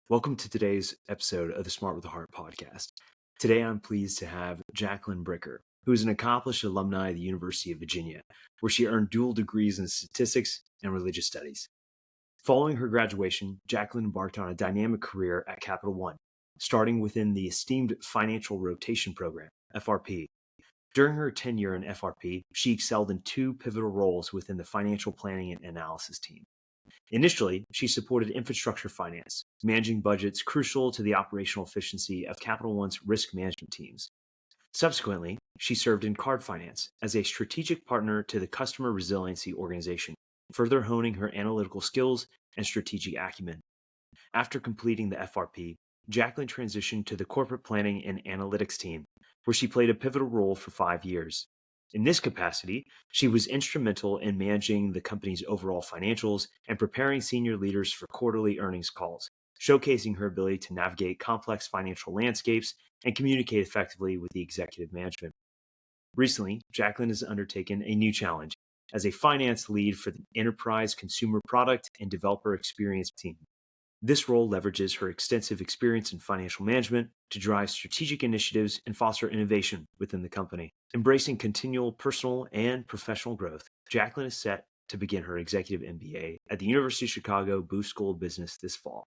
Welcome to today's episode of the Smart with a Heart podcast. Today, I'm pleased to have Jaclyn Bricer, who is an accomplished alumni of the University of Virginia, where she earned dual degrees in statistics and religious studies. Following her graduation, Jaclyn embarked on a dynamic career at Capital One, starting within the esteemed Financial Rotation Program, FRP. During her tenure in FRP, she excelled in two pivotal roles within the financial planning and analysis team. Initially, she supported infrastructure finance, managing budgets crucial to the operational efficiency of Capital One's risk management teams. Subsequently, she served in card finance as a strategic partner to the Customer Resiliency Organization, further honing her analytical skills and strategic acumen. After completing the FRP, Jaclyn transitioned to the corporate planning and analytics team, where she played a pivotal role for 5 years. In this capacity, she was instrumental in managing the company's overall financials and preparing senior leaders for quarterly earnings calls, showcasing her ability to navigate complex financial landscapes and communicate effectively with the executive management. Recently, Jaclyn has undertaken a new challenge as a finance lead for the enterprise consumer product and developer experience team. This role leverages her extensive experience in financial management to drive strategic initiatives and foster innovation within the company. Embracing continual personal and professional growth, Jaclyn is set to begin her executive MBA at the University of Chicago Booth School of Business this fall,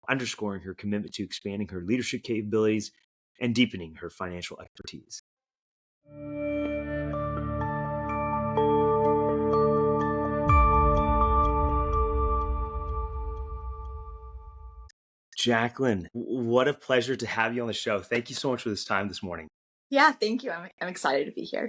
underscoring her commitment to expanding her leadership capabilities and deepening her financial expertise. Jaclyn, what a pleasure to have you on the show. Thank you so much for this time this morning. Yeah, thank you. I'm excited to be here.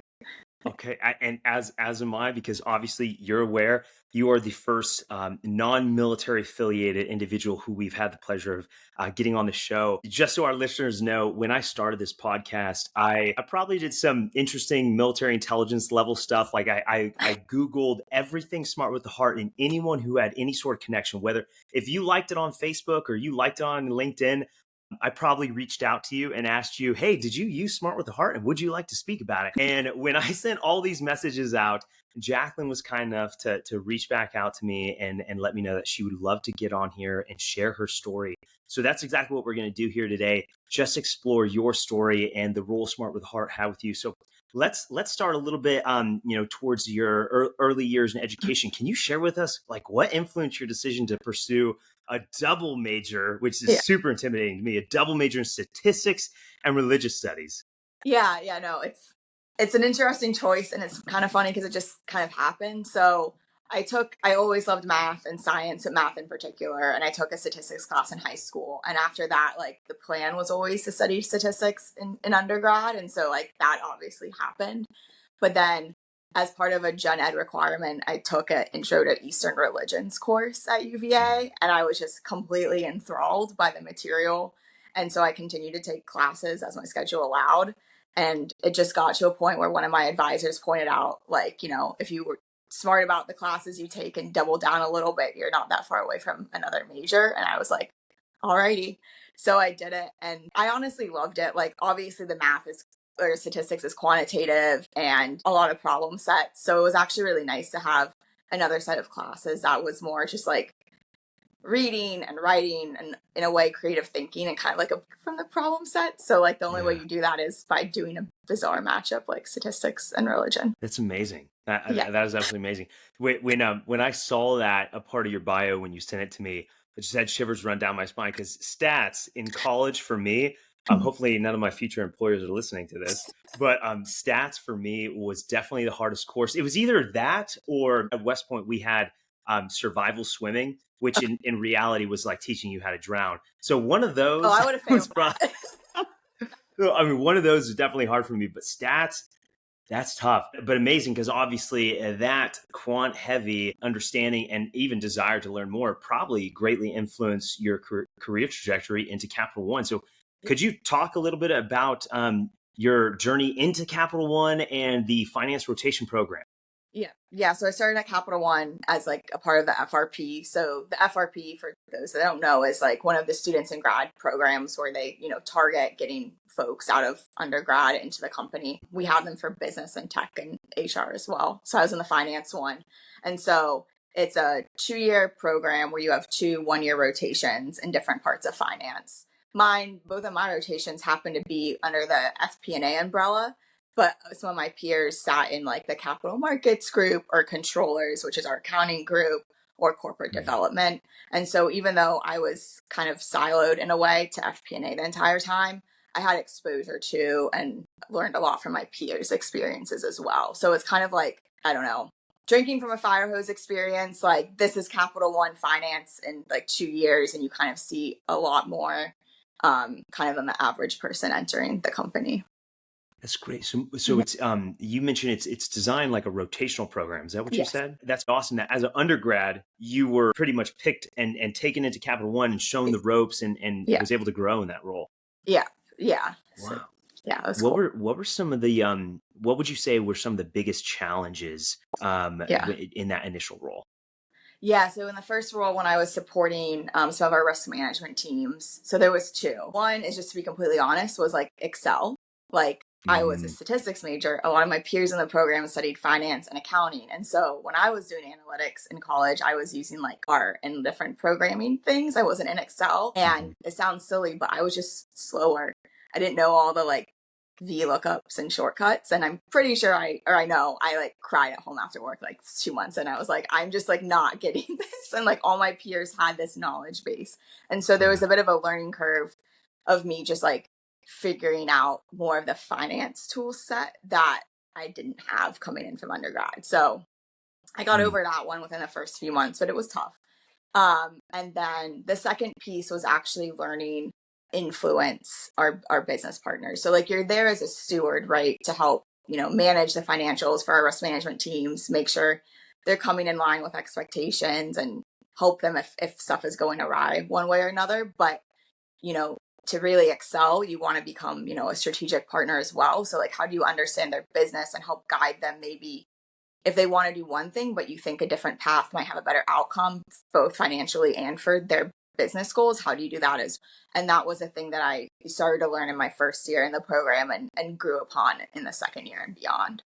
Okay, and as am I, because obviously you're aware you are the first non-military affiliated individual who we've had the pleasure of getting on the show. Just so our listeners know, when I started this podcast, I probably did some interesting military intelligence level stuff. Like I Googled everything Smart with the Heart and anyone who had any sort of connection, whether if you liked it on Facebook or you liked it on LinkedIn, I probably reached out to you and asked you, hey, did you use Smart with the Heart? And would you like to speak about it? And when I sent all these messages out, Jaclyn was kind enough to reach back out to me and let me know that she would love to get on here and share her story. So that's exactly what we're going to do here today. Just explore your story and the role Smart with the Heart had with you. So let's start a little bit towards your early years in education. Can you share with us like what influenced your decision to pursue a double major, which is super intimidating to me, a double major in statistics and religious studies? Yeah, no, it's an interesting choice, and it's kind of funny because it just kind of happened. So I always loved math and science, and math in particular, and I took a statistics class in high school. And after that, like the plan was always to study statistics in undergrad. And so like that obviously happened. But then as part of a gen ed requirement, I took an intro to Eastern religions course at UVA, and I was just completely enthralled by the material. And so I continued to take classes as my schedule allowed. And it just got to a point where one of my advisors pointed out, like, if you were smart about the classes you take and double down a little bit, you're not that far away from another major. And I was like, alrighty. So I did it, and I honestly loved it. Like, obviously the math or statistics is quantitative and a lot of problem sets. So it was actually really nice to have another set of classes that was more just like reading and writing and in a way creative thinking and kind of like from the problem set. So like the only way you do that is by doing a bizarre matchup like statistics and religion. That's amazing. That is absolutely amazing. When I saw that a part of your bio when you sent it to me, it just had shivers run down my spine because stats in college for me, hopefully none of my future employers are listening to this, but stats for me was definitely the hardest course. It was either that or at West Point we had survival swimming, which in reality was like teaching you how to drown. So one of those I would have failed that. One of those is definitely hard for me, but stats, that's tough, but amazing because obviously that quant heavy understanding and even desire to learn more probably greatly influence your career trajectory into Capital One. So could you talk a little bit about your journey into Capital One and the finance rotation program? Yeah. So I started at Capital One as like a part of the FRP. So the FRP, for those that don't know, is like one of the students in grad programs where they, target getting folks out of undergrad into the company. We have them for business and tech and HR as well. So I was in the finance one. And so It's a 2-year program where you have 2 1-year rotations in different parts of finance. Both of my rotations happen to be under the FP&A umbrella, but some of my peers sat in like the capital markets group or controllers, which is our accounting group, or corporate development. And so even though I was kind of siloed in a way to FP&A the entire time, I had exposure to and learned a lot from my peers' experiences as well. So it's kind of like, I don't know, drinking from a fire hose experience. Like, this is Capital One finance in like 2 years, and you kind of see a lot more kind of than the average person entering the company. That's great. So it's you mentioned it's designed like a rotational program. Is that what you said? That's awesome. That as an undergrad, you were pretty much picked and taken into Capital One and shown the ropes and was able to grow in that role. Yeah. Wow. So, it was cool. What were some of the what would you say were some of the biggest challenges in that initial role? Yeah, so in the first role, when I was supporting some of our risk management teams, so there was 2. One is, just to be completely honest, was like Excel. Like, I was a statistics major. A lot of my peers in the program studied finance and accounting. And so when I was doing analytics in college, I was using like R and different programming things. I wasn't in Excel. And it sounds silly, but I was just slower. I didn't know all the like VLOOKUPs and shortcuts. And I'm pretty sure I like cried at home after work like 2 months. And I was like, I'm just like not getting this. And like all my peers had this knowledge base. And so there was a bit of a learning curve of me just like figuring out more of the finance tool set that I didn't have coming in from undergrad. So I got over that one within the first few months, but it was tough. And then the second piece was actually learning influence our business partners. So like, you're there as a steward, right, to help, manage the financials for our risk management teams, make sure they're coming in line with expectations and help them if stuff is going awry one way or another. But, to really excel, you want to become, a strategic partner as well. So like, how do you understand their business and help guide them? Maybe if they want to do one thing, but you think a different path might have a better outcome, both financially and for their business goals, how do you do that? And that was a thing that I started to learn in my first year in the program and grew upon in the second year and beyond.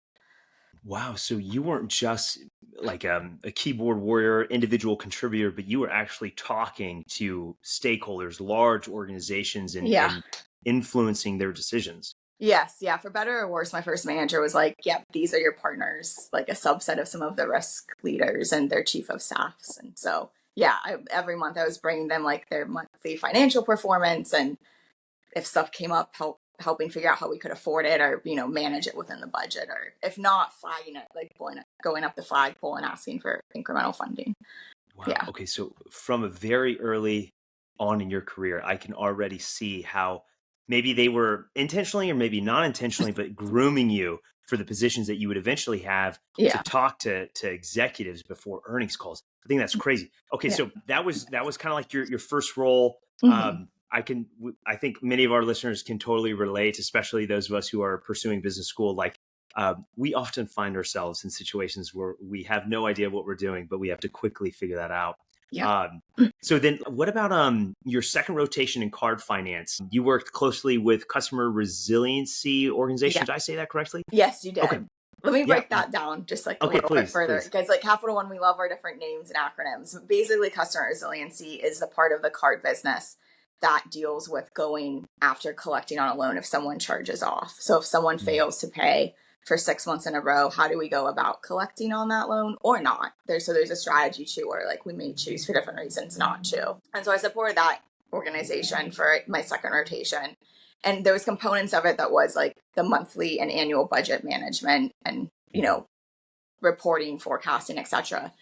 Wow. So you weren't just like a keyboard warrior, individual contributor, but you were actually talking to stakeholders, large organizations, and influencing their decisions. Yes. Yeah. For better or worse, my first manager was like, yep, these are your partners, like a subset of some of the risk leaders and their chief of staffs. And so, every month I was bringing them like their monthly financial performance. And if stuff came up, helping figure out how we could afford it or, manage it within the budget, or if not, flagging it, like going up the flagpole and asking for incremental funding. Wow. Yeah. Okay. So from a very early on in your career, I can already see how maybe they were intentionally or maybe not intentionally, but grooming you for the positions that you would eventually have to talk to executives before earnings calls. I think that's crazy. Okay. So that was kind of like your first role. I think many of our listeners can totally relate, especially those of us who are pursuing business school. Like, we often find ourselves in situations where we have no idea what we're doing, but we have to quickly figure that out. Yeah. So then what about your second rotation in card finance? You worked closely with customer resiliency organization. Did I say that correctly? Yes, you did. Okay. Let me break that down just like a little bit further. Because like Capital One, we love our different names and acronyms. Basically, customer resiliency is the part of the card business that deals with going after collecting on a loan if someone charges off. So if someone fails to pay for 6 months in a row, how do we go about collecting on that loan or not? There's a strategy too, where like we may choose for different reasons not to. And so I supported that organization for my second rotation. And there was components of it that was like the monthly and annual budget management and, reporting, forecasting, etc.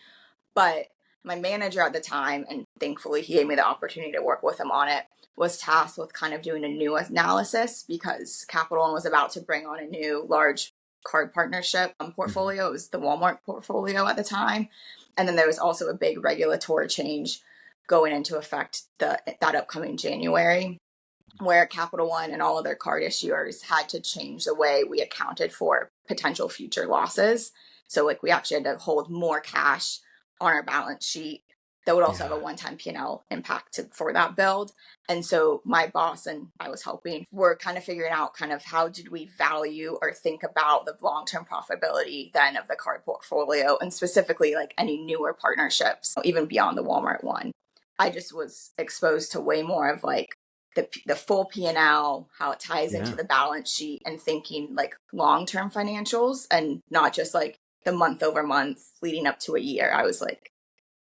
But my manager at the time, and thankfully he gave me the opportunity to work with him on it, was tasked with kind of doing a new analysis because Capital One was about to bring on a new large card partnership portfolio. It was the Walmart portfolio at the time. And then there was also a big regulatory change going into effect that upcoming January, where Capital One and all other card issuers had to change the way we accounted for potential future losses. So like we actually had to hold more cash on our balance sheet that would also have a one-time P&L impact for that build. And so my boss and I was helping, we're kind of figuring out kind of how did we value or think about the long-term profitability then of the card portfolio, and specifically like any newer partnerships, even beyond the Walmart one. I just was exposed to way more of like the full P&L, how it ties into the balance sheet, and thinking like long-term financials and not just like the month over month leading up to a year. I was like,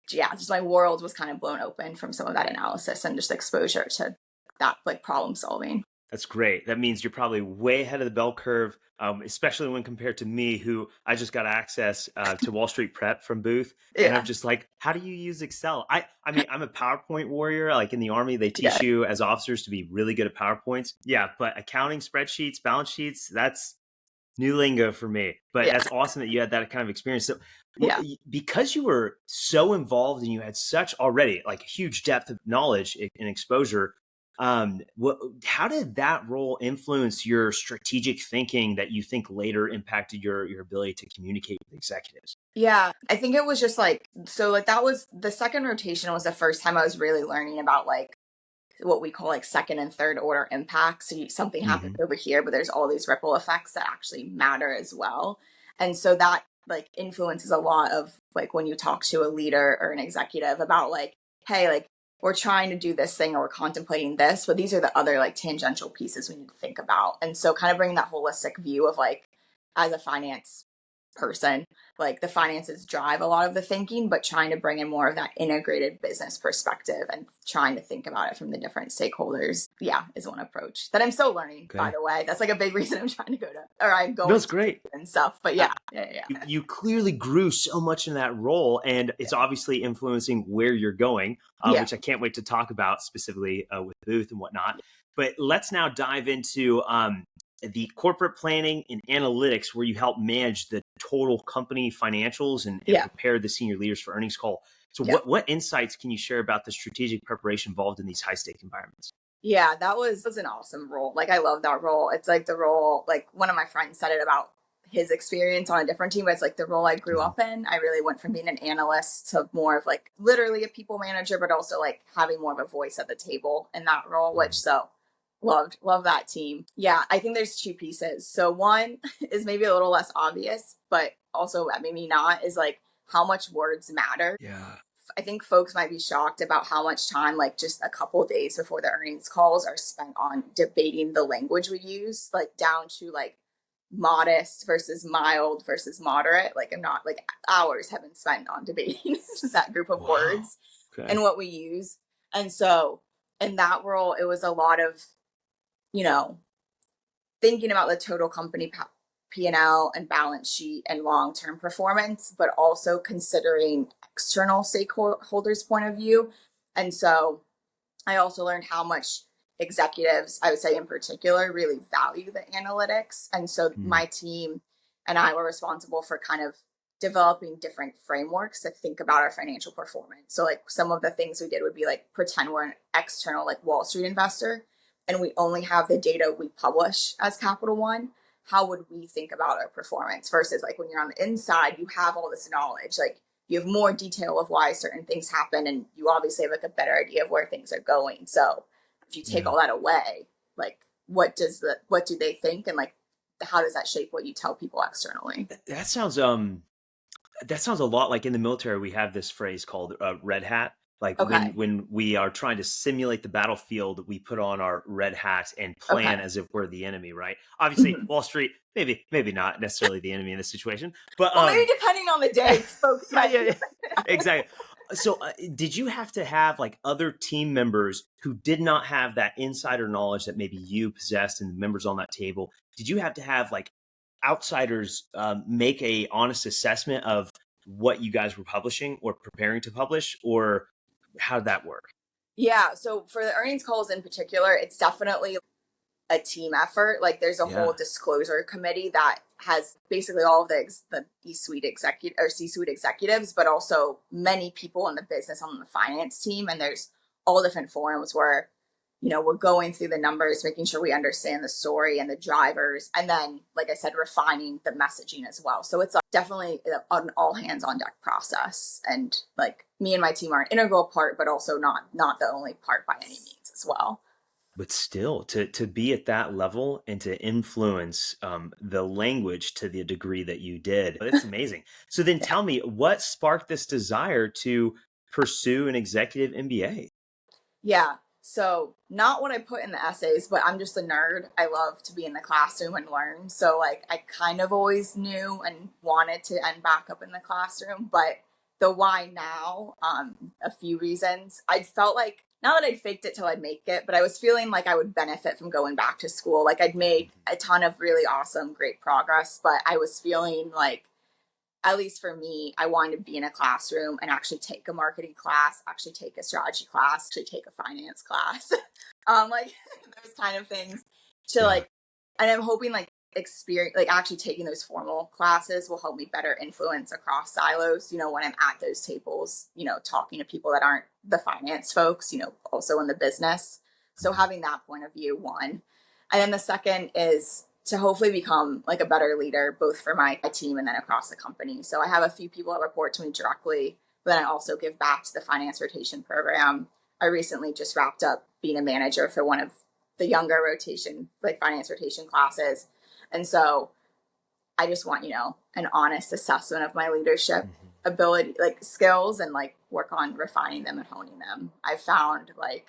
just my world was kind of blown open from some of that analysis and just exposure to that like problem solving. That's great. That means you're probably way ahead of the bell curve, especially when compared to me, who I just got access to Wall Street Prep from Booth. And I'm just like, how do you use Excel? I mean, I'm a PowerPoint warrior. Like in the Army, they teach you as officers to be really good at PowerPoints. Yeah, but accounting, spreadsheets, balance sheets, that's new lingo for me. But that's awesome that you had that kind of experience. So because you were so involved and you had such already like a huge depth of knowledge and exposure, how did that role influence your strategic thinking that you think later impacted your ability to communicate with executives? Yeah, I think it was just like, so like that was the second rotation was the first time I was really learning about like what we call like second and third order impacts. So something happens over here, but there's all these ripple effects that actually matter as well. And so that like influences a lot of like when you talk to a leader or an executive about like, hey, like we're trying to do this thing or we're contemplating this, but these are the other like tangential pieces we need to think about. And so kind of bringing that holistic view of like, as a finance person, like the finances drive a lot of the thinking, but trying to bring in more of that integrated business perspective and trying to think about it from the different stakeholders, is one approach that I'm still learning, by the way. That's like a big reason I'm trying to go to, or I'm going That's great and stuff, but You clearly grew so much in that role, and it's obviously influencing where you're going, which I can't wait to talk about specifically with Booth and whatnot. But let's now dive into the corporate planning and analytics, where you help manage the total company financials and prepare the senior leaders for earnings call. So what insights can you share about the strategic preparation involved in these high stake environments? Yeah, that was an awesome role. Like I love that role. It's like the role, like one of my friends said it about his experience on a different team, but it's like the role I grew up in. I really went from being an analyst to more of like literally a people manager, but also like having more of a voice at the table in that role, which love that team. Yeah, I think there's two pieces. So one is maybe a little less obvious, but also maybe not, is like how much words matter. Yeah. I think folks might be shocked about how much time, like just a couple of days before the earnings calls, are spent on debating the language we use, like down to like modest versus mild versus moderate. Like I'm not like hours have been spent on debating that group of words and what we use. And so in that role, it was a lot of, thinking about the total company P&L and balance sheet and long-term performance, but also considering external stakeholders' point of view. And so I also learned how much executives, I would say in particular, really value the analytics. And so my team and I were responsible for kind of developing different frameworks to think about our financial performance. So like some of the things we did would be like pretend we're an external like Wall Street investor and we only have the data we publish as Capital One. How would we think about our performance versus like when you're on the inside, you have all this knowledge, like you have more detail of why certain things happen and you obviously have like a better idea of where things are going. So if you take all that away, like what do they think, and like how does that shape what you tell people externally? That sounds a lot like in the military. We have this phrase called red hat. Like when we are trying to simulate the battlefield, we put on our red hat and plan as if we're the enemy, right? Obviously, Wall Street, maybe not necessarily the enemy in this situation, but maybe depending on the day, folks. Exactly. So did you have to have like other team members who did not have that insider knowledge that maybe you possessed and the members on that table? Did you have to have like outsiders make a honest assessment of what you guys were publishing or preparing to publish, or how did that work? Yeah. So for the earnings calls in particular, it's definitely a team effort. Like there's a whole disclosure committee that has basically all of the C-suite executives, but also many people in the business on the finance team. And there's all different forums where we're going through the numbers, making sure we understand the story and the drivers. And then, like I said, refining the messaging as well. So it's definitely an all hands on deck process. And like me and my team are an integral part, but also not the only part by any means as well. But still, to be at that level and to influence the language to the degree that you did, that's amazing. So then tell me, what sparked this desire to pursue an executive MBA? Yeah. So not what I put in the essays, but I'm just a nerd. I love to be in the classroom and learn. So like I kind of always knew and wanted to end back up in the classroom, but the why now, a few reasons. I felt like, not that I'd faked it till I'd make it, but I was feeling like I would benefit from going back to school. Like I'd made a ton of really awesome, great progress, but I was feeling like, at least for me, I wanted to be in a classroom and actually take a marketing class, actually take a strategy class, actually take a finance class. Like those kind of things to like, and I'm hoping like experience, like actually taking those formal classes will help me better influence across silos, when I'm at those tables, talking to people that aren't the finance folks, also in the business. So having that point of view, one. And then the second is to hopefully become like a better leader, both for my team and then across the company. So I have a few people that report to me directly, but then I also give back to the finance rotation program. I recently just wrapped up being a manager for one of the younger rotation, like finance rotation classes. And so I just want, an honest assessment of my leadership ability, like skills, and like work on refining them and honing them. I've found like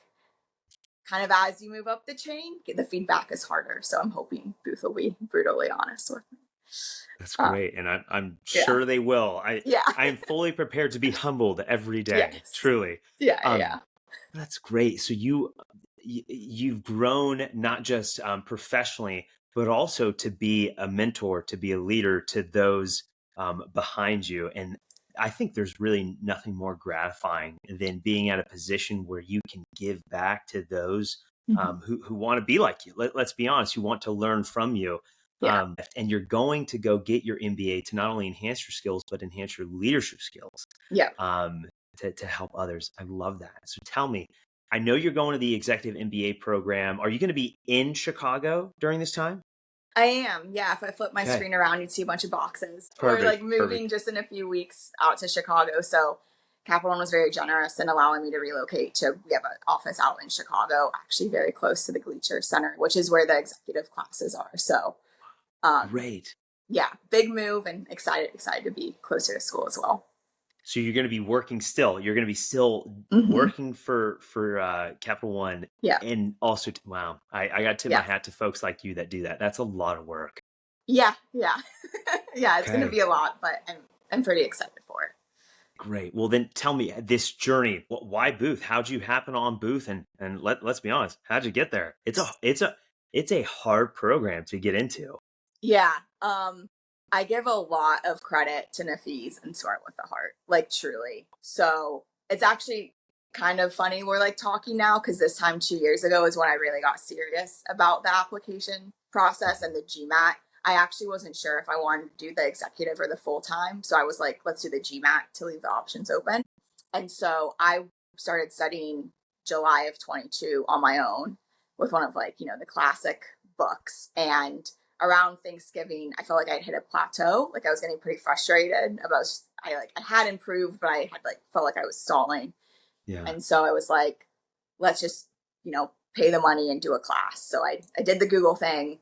kind of as you move up the chain, the feedback is harder. So I'm hoping Booth will be brutally honest with me. That's great. And I'm sure they will. I am fully prepared to be humbled every day. Yes. Truly. Yeah. That's great. So you've grown not just professionally, but also to be a mentor, to be a leader to those behind you. And I think there's really nothing more gratifying than being at a position where you can give back to those who want to be like you. Let's be honest, who want to learn from you. Yeah. And you're going to go get your MBA to not only enhance your skills, but enhance your leadership skills. Yeah. To help others. I love that. So tell me, I know you're going to the executive MBA program. Are you going to be in Chicago during this time? I am. Yeah. If I flip my screen around, you'd see a bunch of boxes. Perfect, We're like moving just in a few weeks out to Chicago. So Capital One was very generous in allowing me to relocate we have an office out in Chicago, actually very close to the Gleacher Center, which is where the executive classes are. So great. Yeah, big move and excited to be closer to school as well. So you're going to be working still. You're going to be still working for Capital One. Yeah. And also, wow, I got to tip my hat to folks like you that do that. That's a lot of work. Yeah. Yeah, it's going to be a lot, but I'm pretty excited for it. Great. Well, then tell me this journey. Why Booth? How'd you happen on Booth? And let's be honest, how'd you get there? It's a hard program to get into. Yeah. I give a lot of credit to Nafees and Smart with the Heart, like truly. So it's actually kind of funny we're like talking now, because this time 2 years ago is when I really got serious about the application process and the GMAT. I actually wasn't sure if I wanted to do the executive or the full time. So I was like, let's do the GMAT to leave the options open. And so I started studying July of 22 on my own with one of the classic books. And around Thanksgiving, I felt like I'd hit a plateau. Like I was getting pretty frustrated about, I had improved, but I had felt like I was stalling. Yeah. And so I was like, let's just, pay the money and do a class. So I did the Google thing,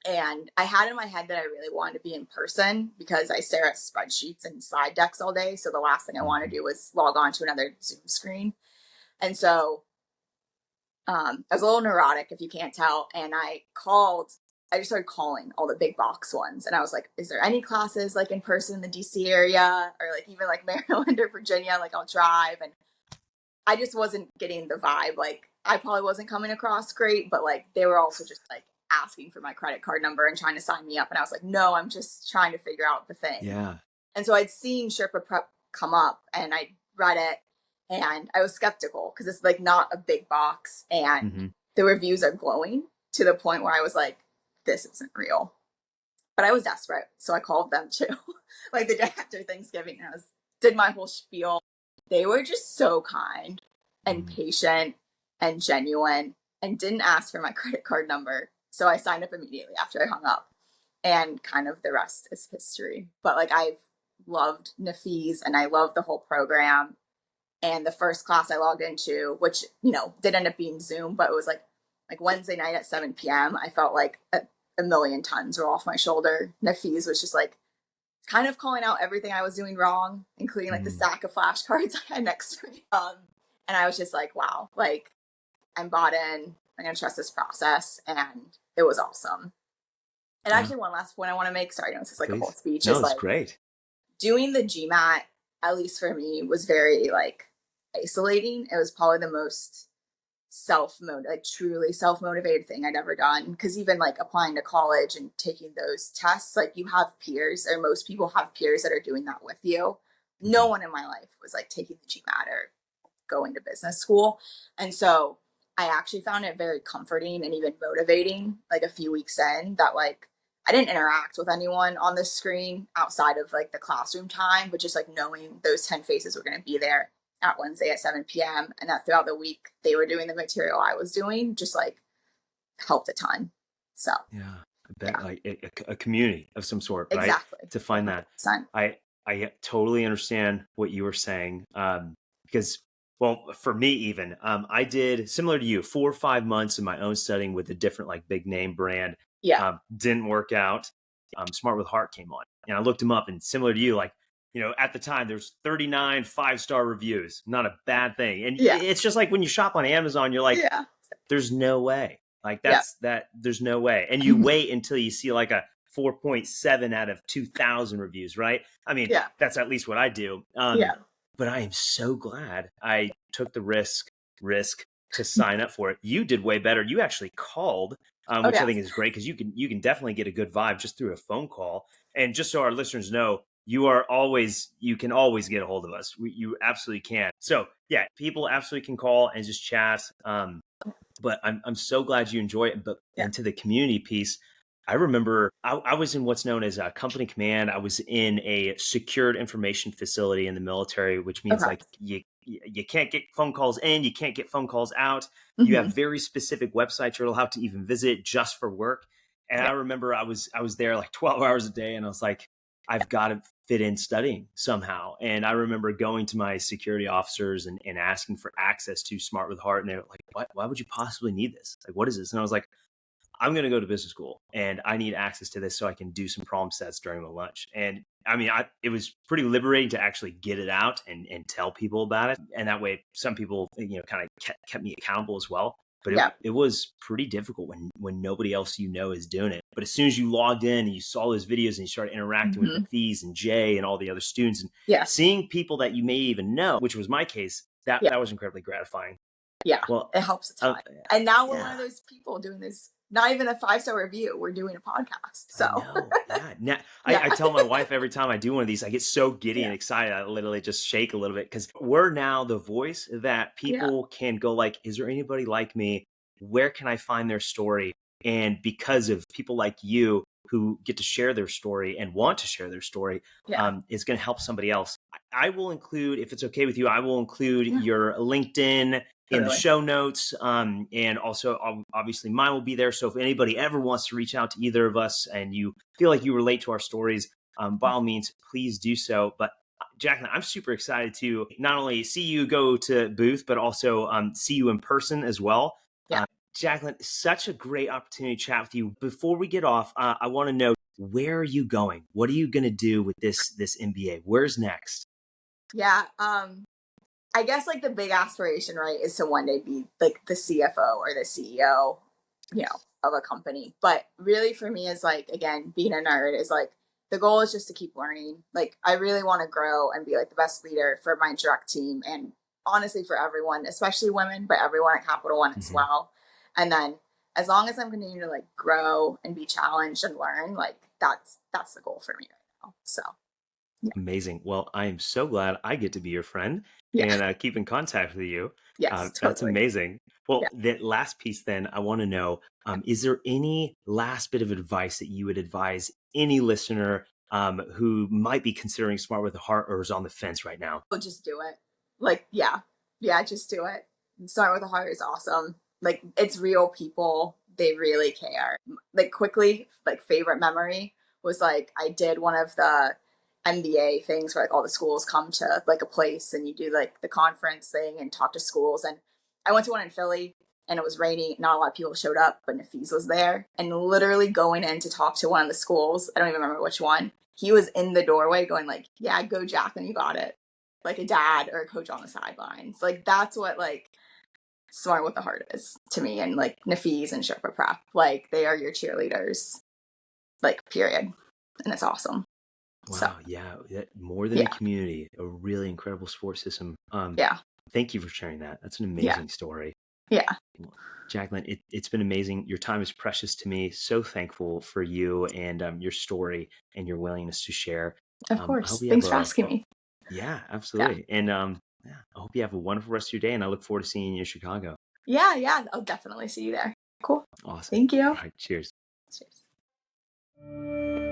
and I had in my head that I really wanted to be in person because I stare at spreadsheets and slide decks all day. So the last thing I wanted to do was log on to another Zoom screen. And so I was a little neurotic, if you can't tell. And I just started calling all the big box ones. And I was like, is there any classes in person in the DC area, or even Maryland or Virginia? I'll drive. And I just wasn't getting the vibe. I probably wasn't coming across great, but they were also just asking for my credit card number and trying to sign me up. And I was like, no, I'm just trying to figure out the thing. Yeah. And so I'd seen Sherpa Prep come up, and I read it, and I was skeptical because it's not a big box, and the reviews are glowing to the point where I was like, this isn't real. But I was desperate, so I called them too, the day after Thanksgiving, and did my whole spiel. They were just so kind and patient and genuine. and didn't ask for my credit card number. So I signed up immediately after I hung up, and kind of the rest is history. But like, I've loved Nafis and I love the whole program. And the first class I logged into, which, you know, did end up being Zoom, but it was like Wednesday night at 7 p.m. I felt like a million tons were off my shoulder. Nafis was just like kind of calling out everything I was doing wrong, including like the stack of flashcards I had next to me. And I was just like, wow, like, I'm bought in. I'm going to trust this process. And it was awesome. And actually, one last point I want to make, sorry, no, it's just like a whole speech. No, is it's like, great. Doing the GMAT, at least for me, was very like isolating. It was probably the most truly self-motivated thing I'd ever done. Because even like applying to college and taking those tests, like, you have peers, or most people have peers that are doing that with you. No one in my life was like taking the GMAT or going to business school. And so I actually found it very comforting and even motivating, like a few weeks in, that like I didn't interact with anyone on the screen outside of like the classroom time, but just like knowing those 10 faces were going to be there at Wednesday at 7 p.m. and that throughout the week they were doing the material I was doing, just like helped a ton. So yeah, I bet like a community of some sort, right? Exactly. To find 100%. that. I totally understand what you were saying. Because, well, for me, even, I did similar to you, 4 or 5 months of my own studying with a different, like, big name brand. Yeah. Didn't work out. Smart with Heart came on, and I looked him up, and similar to you, like, you know, at the time there's 39 5-star reviews, not a bad thing. And it's just like when you shop on Amazon, you're like, there's no way. Like, there's no way. And you wait until you see like a 4.7 out of 2,000 reviews, right? I mean, that's at least what I do. But I am so glad I took the risk to sign up for it. You did way better. You actually called, which I think is great, because you can definitely get a good vibe just through a phone call. And just so our listeners know, you can always get a hold of us. You absolutely can. So yeah, people absolutely can call and just chat. But I'm so glad you enjoy it. But and to the community piece, I remember I was in what's known as a company command. I was in a secured information facility in the military, which means like you can't get phone calls in, you can't get phone calls out. You have very specific websites you're allowed to even visit just for work. And I remember I was there like 12 hours a day, and I was like, I've got to fit in studying somehow. And I remember going to my security officers and asking for access to Smart with Heart. And they're like, why would you possibly need this? Like, what is this? And I was like, I'm going to go to business school and I need access to this so I can do some problem sets during my lunch. And I mean, it was pretty liberating to actually get it out and tell people about it. And that way, some people, you know, kind of kept me accountable as well. But it was pretty difficult when nobody else is doing it. But as soon as you logged in and you saw those videos and you started interacting with the Fees and Jay and all the other students and seeing people that you may even know, which was my case, that was incredibly gratifying. Yeah, well, it helps a ton. And now we're one of those people doing this. Not even a 5-star review. We're doing a podcast. So I know. I tell my wife every time I do one of these, I get so giddy and excited. I literally just shake a little bit, because we're now the voice that people can go like, is there anybody like me? Where can I find their story? And because of people like you who get to share their story and want to share their story, is going to help somebody else. I will include, if it's okay with you, I will include your LinkedIn in the show notes. And also, obviously, mine will be there. So if anybody ever wants to reach out to either of us and you feel like you relate to our stories, by all means, please do so. But Jaclyn, I'm super excited to not only see you go to booth, but also see you in person as well. Jaclyn, such a great opportunity to chat with you. Before we get off, I want to know, where are you going? What are you going to do with this MBA? Where's next? Yeah. I guess like the big aspiration, right, is to one day be like the CFO or the CEO, you know, of a company. But really for me is like, again, being a nerd is like, the goal is just to keep learning. Like, I really want to grow and be like the best leader for my direct team, and honestly for everyone, especially women, but everyone at Capital One as well. And then as long as I'm continuing to like grow and be challenged and learn, like that's the goal for me right now. So amazing. Well, I am so glad I get to be your friend and keep in contact with you. Yes, totally. That's amazing. Well, that last piece then, I want to know, is there any last bit of advice that you would advise any listener who might be considering Smart with a Heart or is on the fence right now? Just do it. Like, just do it. Smart with a Heart is awesome. like it's real people. They really care. Like quickly, like favorite memory was like I did one of the MBA things where like all the schools come to like a place and you do like the conference thing and talk to schools. And I went to one in Philly and it was rainy. Not a lot of people showed up, but Nafis was there. And literally going in to talk to one of the schools, I don't even remember which one. He was in the doorway going like, "Yeah, go Jaclyn, you got it." Like a dad or a coach on the sidelines. Like that's what like Smart with a Heart is to me. And like Nafis and Sherpa Prep, like they are your cheerleaders, like period. And it's awesome. Wow, So yeah, more than a yeah, community, a really incredible support system. yeah, Thank you for sharing that. That's an yeah, amazing story. yeah. Jaclyn, it's been amazing. Your time is precious to me. So thankful for you and your story and your willingness to share. Of I hope course. you have Thanks for asking me. yeah, Yeah. absolutely. And yeah, I hope you have a wonderful rest of your day. And I look forward to seeing you in Chicago. Yeah, yeah. I'll definitely see you there. Cool. Awesome. Thank All you. right. Cheers. Cheers.